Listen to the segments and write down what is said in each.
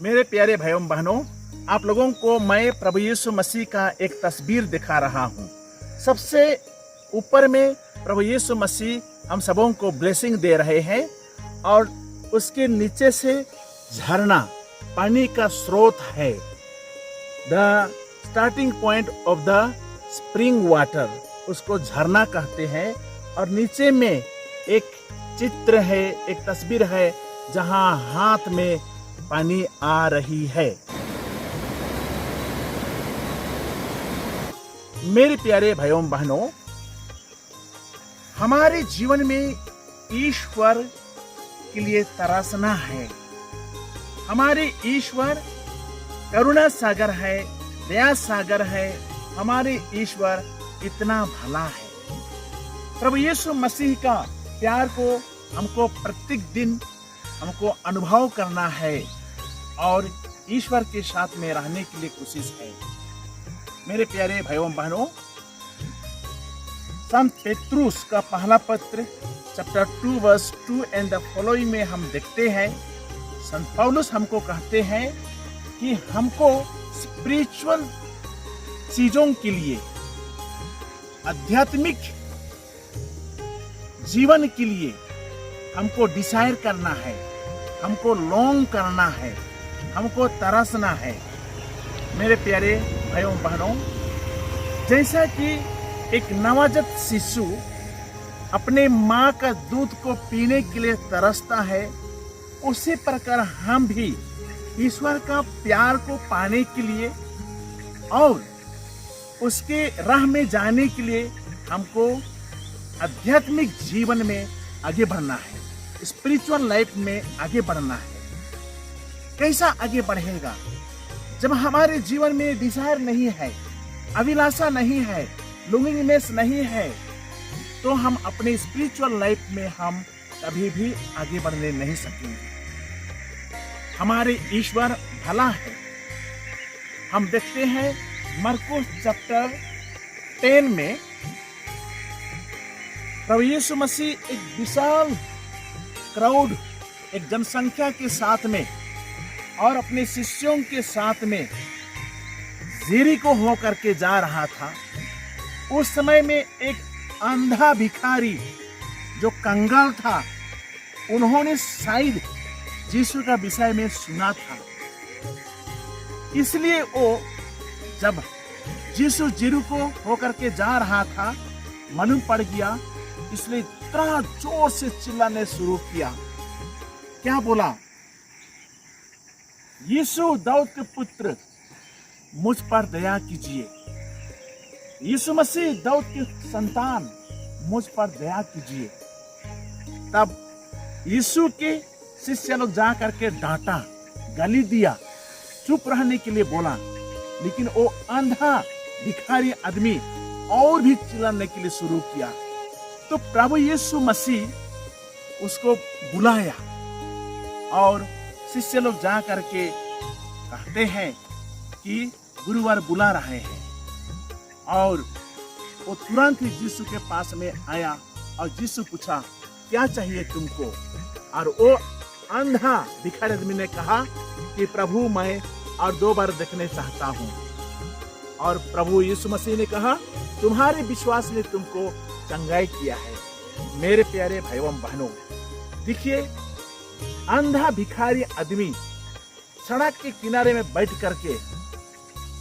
मेरे प्यारे भाइयों बहनों, आप लोगों को मैं प्रभु यीशु मसीह का एक तस्वीर दिखा रहा हूँ। सबसे ऊपर में प्रभु यीशु मसीह हम सबों को ब्लेसिंग दे रहे हैं और उसके नीचे से झरना, पानी का स्रोत है। The starting point of the spring water, उसको झरना कहते हैं। और नीचे में एक चित्र है, एक तस्वीर है जहाँ हाथ में पानी आ रही है। मेरे प्यारे भाइयों बहनों, हमारे जीवन में ईश्वर के लिए तरसना है। हमारे ईश्वर करुणा सागर है, दया सागर है। हमारे ईश्वर इतना भला है। प्रभु यीशु मसीह का प्यार को हमको प्रत्येक दिन हमको अनुभव करना है और ईश्वर के साथ में रहने के लिए कोशिश है। मेरे प्यारे भाइयों बहनों, संत पेत्रुस का पहला पत्र chapter 2 verse 2 and the following में हम देखते हैं, संत पौलुस हमको कहते हैं कि हमको स्पिरिचुअल चीजों के लिए, आध्यात्मिक जीवन के लिए हमको डिसायर करना है, हमको लॉन्ग करना है, हमको तरसना है। मेरे प्यारे भाइयों बहनों, जैसा कि एक नवजात शिशु अपने माँ का दूध को पीने के लिए तरसता है, उसी प्रकार हम भी ईश्वर का प्यार को पाने के लिए और उसके राह में जाने के लिए हमको आध्यात्मिक जीवन में आगे बढ़ना है, स्पिरिचुअल लाइफ में आगे बढ़ना है। कैसा आगे बढ़ेगा? जब हमारे जीवन में डिजायर नहीं है, अभिलाषा नहीं है, लॉन्गिंगनेस नहीं है, तो हम अपने स्पिरिचुअल लाइफ में हम कभी भी आगे बढ़ने नहीं सकेंगे। हमारे ईश्वर भला है। हम देखते हैं मरकुस चैप्टर 10 में प्रभु यीशु मसीह एक विशाल क्राउड, एक जनसंख्या के साथ में और अपने शिष्यों के साथ में यरीको होकर के जा रहा था। उस समय में एक अंधा भिखारी जो कंगाल था, उन्होंने शायद यीशु का विषय में सुना था, इसलिए वो जब यीशु यरीको होकर के जा रहा था, मालूम पड़ गया, इसलिए इतना जोर से चिल्लाने शुरू किया। क्या बोला? यीशु दाऊद के पुत्र, मुझ पर दया कीजिए। यीशु मसीह दाऊद के संतान, मुझ पर दया कीजिए। तब यीशु के शिष्य लोग जा करके डांटा, गाली दिया, चुप रहने के लिए बोला, लेकिन वो अंधा भिखारी आदमी और भी चिल्लाने के लिए शुरू किया। तो प्रभु यीशु मसीह उसको बुलाया और शिष्य लोग जा करके कहते हैं कि गुरुवार बुला रहे हैं। और वो तुरंत ही यीशु के पास में आया और यीशु पूछा, क्या चाहिए तुमको? और वो अंधा भिखारी आदमी ने कहा कि प्रभु, मैं और 2 बार देखने चाहता हूँ। और प्रभु यीशु मसीह ने कहा, तुम्हारे विश्वास ने तुमको चंगाई किया है। मेरे प्यारे भाइयों बहनों, देखिए, अंधा भिखारी आदमी सड़क के किनारे में बैठ करके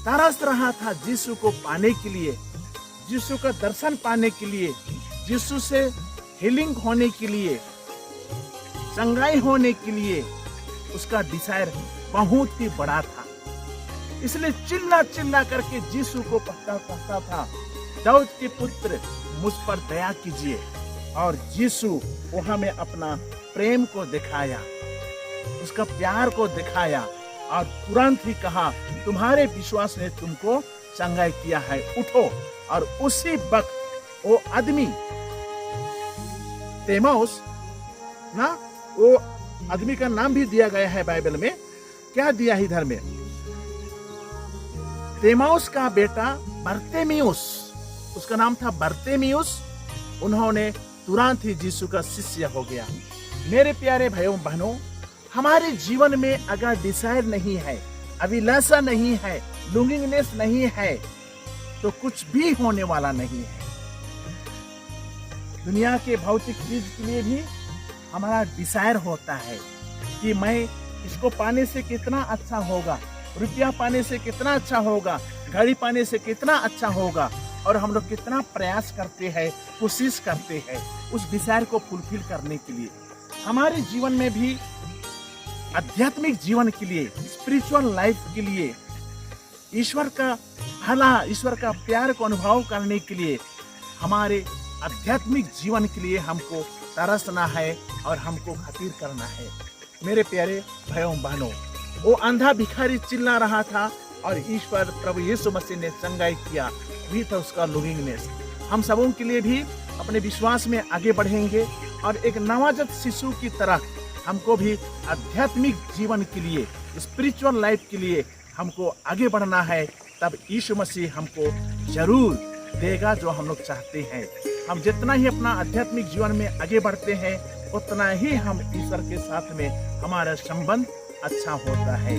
तरस रहा था यीशु को पाने के लिए, यीशु का दर्शन पाने के लिए, यीशु से हीलिंग होने के लिए, चंगाई होने के लिए। उसका डिजायर बहुत ही बड़ा था, इसलिए चिल्ला चिल्ला करके यीशु को कहता था, दाऊद के पुत्र, मुझ पर दया कीजिए। और यीशु वहां में अपना प्रेम को दिखाया, उसका प्यार को दिखाया और तुरंत ही कहा, तुम्हारे विश्वास ने तुमको चंगाई किया है, उठो। और उसी वक्त वो आदमी तेमाउस ना, वो आदमी का नाम भी दिया गया है बाइबल में। क्या दिया है इधर में? तेमाउस का बेटा बर्तेमियुस, उसका नाम था बर्तेमियुस। उन्होंने तुरंत ही यीशु का शिष्य हो गया। मेरे प्यारे भाइयों बहनों, हमारे जीवन में अगर डिजायर नहीं है, अभिलाषा नहीं है, लॉन्गिंगनेस नहीं है, तो कुछ भी होने वाला नहीं है। दुनिया के भौतिक चीज के लिए भी हमारा डिजायर होता है कि मैं इसको पाने से कितना अच्छा होगा, रुपया पाने से कितना अच्छा होगा, गाड़ी पाने से कितना अच्छा होगा, और हम लोग कितना प्रयास करते हैं, कोशिश करते हैं उस डिजायर को फुलफिल करने के लिए। हमारे जीवन में भी आध्यात्मिक जीवन के लिए, स्पिरिचुअल लाइफ के लिए, ईश्वर का भला, ईश्वर का प्यार को अनुभव करने के लिए, हमारे आध्यात्मिक जीवन के लिए हमको तरसना है और हमको खातिर करना है। मेरे प्यारे भाइयों बहनों, वो अंधा भिखारी चिल्ला रहा था और ईश्वर प्रभु यीशु मसीह ने चंगाई किया, भी था उसका लॉन्गिंगनेस। हम सबों के लिए भी अपने विश्वास में आगे बढ़ेंगे और एक नवजात शिशु की तरह हमको भी आध्यात्मिक जीवन के लिए, स्पिरिचुअल लाइफ के लिए हमको आगे बढ़ना है। तब यीशु मसीह हमको जरूर देगा जो हम लोग चाहते हैं। हम जितना ही अपना आध्यात्मिक जीवन में आगे बढ़ते हैं, उतना ही हम ईश्वर के साथ में हमारा संबंध अच्छा होता है।